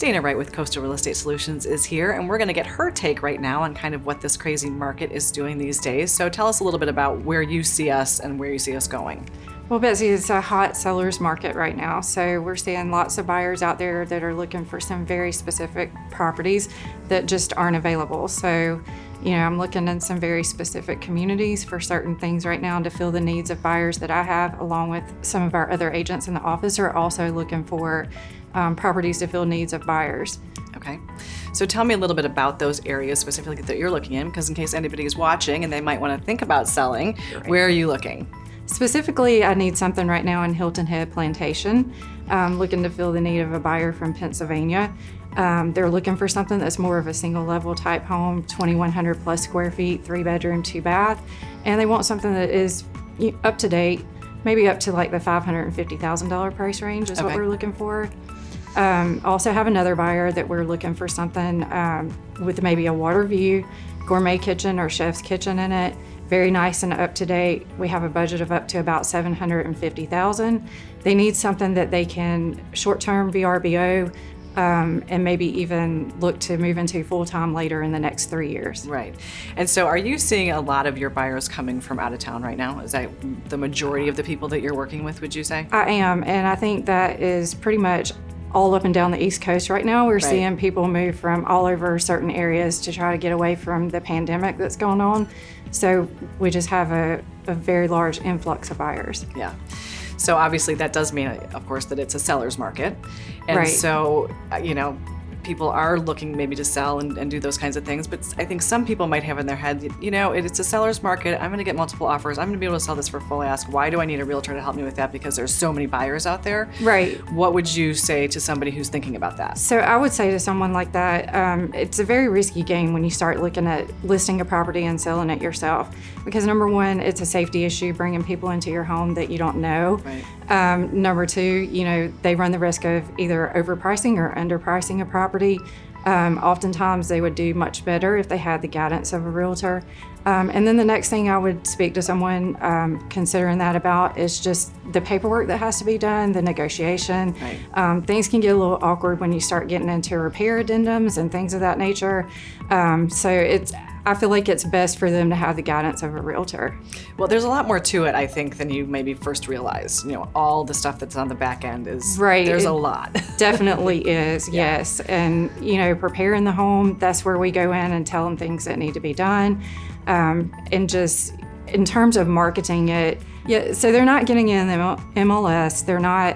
Dana Wright with Coastal Real Estate Solutions is here, and we're going to get her take right now on kind of what this crazy market is doing these days. So tell us a little bit about where you see us and where you see us going. Well, Betsy, it's a hot seller's market right now. So we're seeing lots of buyers out there that are looking for some very specific properties that just aren't available. So, I'm looking in some very specific communities for certain things right now to fill the needs of buyers that I have, along with some of our other agents in the office are also looking for properties to fill needs of buyers. Okay. So tell me a little bit about those areas specifically that you're looking in, because in case anybody is watching and they might want to think about selling, where are you looking? Specifically, I need something right now in Hilton Head Plantation. Looking to fill the need of a buyer from Pennsylvania. They're looking for something that's more of a single level type home, 2,100 plus square feet, 3-bedroom, 2-bath. And they want something that is up to date, maybe up to like the $550,000 price range is what we're looking for. Also have another buyer that we're looking for something with maybe a water view, gourmet kitchen or chef's kitchen in it. Very nice and up to date. We have a budget of up to about $750,000. They need something that they can short-term VRBO and maybe even look to move into full-time later in the next 3 years. Right. And so are you seeing a lot of your buyers coming from out of town right now? Is that the majority of the people that you're working with, would you say? I am, and I think that is pretty much all up and down the East Coast right now. We're seeing people move from all over certain areas to try to get away from the pandemic that's going on. So we just have a very large influx of buyers. Yeah. So obviously that does mean, of course, that it's a seller's market. And so, people are looking maybe to sell and do those kinds of things. But I think some people might have in their head, it's a seller's market. I'm going to get multiple offers. I'm going to be able to sell this for full ask. Why do I need a realtor to help me with that? Because there's so many buyers out there. Right. What would you say to somebody who's thinking about that? So I would say to someone like that, it's a very risky game when you start looking at listing a property and selling it yourself. Because number one, it's a safety issue bringing people into your home that you don't know. Right. Number two, they run the risk of either overpricing or underpricing a property. Oftentimes they would do much better if they had the guidance of a realtor. And then the next thing I would speak to someone considering that about is just the paperwork that has to be done, the negotiation. Right. Things can get a little awkward when you start getting into repair addendums and things of that nature. I feel like it's best for them to have the guidance of a realtor. Well, there's a lot more to it, I think, than you maybe first realize. All the stuff that's on the back end is, there's a lot. Definitely is, yes. And, preparing the home, that's where we go in and tell them things that need to be done. And just in terms of marketing it, so they're not getting in the MLS, they're not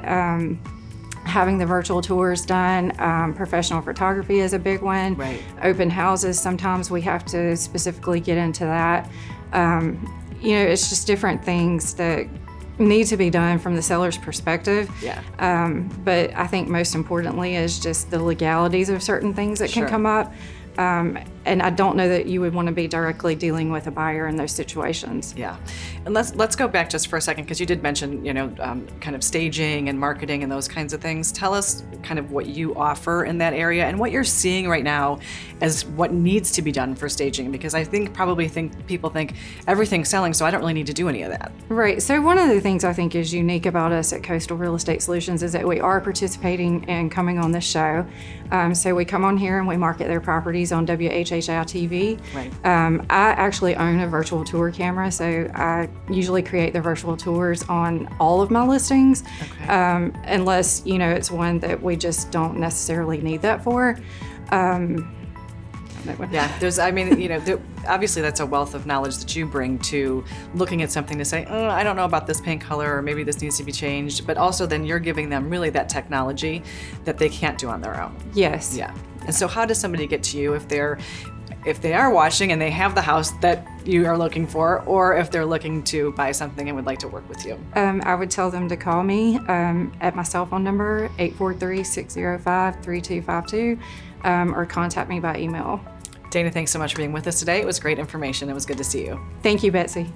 having the virtual tours done. Professional photography is a big one. Right. Open houses, sometimes we have to specifically get into that. It's just different things that need to be done from the seller's perspective. Yeah. But I think most importantly is just the legalities of certain things that can come up. And I don't know that you would want to be directly dealing with a buyer in those situations. Yeah. And let's go back just for a second, because you did mention, kind of staging and marketing and those kinds of things. Tell us kind of what you offer in that area and what you're seeing right now as what needs to be done for staging, because I think people think everything's selling, so I don't really need to do any of that. Right. So one of the things I think is unique about us at Coastal Real Estate Solutions is that we are participating and coming on this show. So we come on here and we market their properties on WHHI-TV. Right. I actually own a virtual tour camera, so I usually create the virtual tours on all of my listings, unless, it's one that we just don't necessarily need that for. Yeah, obviously that's a wealth of knowledge that you bring to looking at something to say, I don't know about this paint color, or maybe this needs to be changed, but also then you're giving them really that technology that they can't do on their own. Yes. Yeah. And so how does somebody get to you if they are watching and they have the house that you are looking for, or if they're looking to buy something and would like to work with you? I would tell them to call me at my cell phone number, 843-605-3252, or contact me by email. Dana, thanks so much for being with us today. It was great information. It was good to see you. Thank you, Betsy.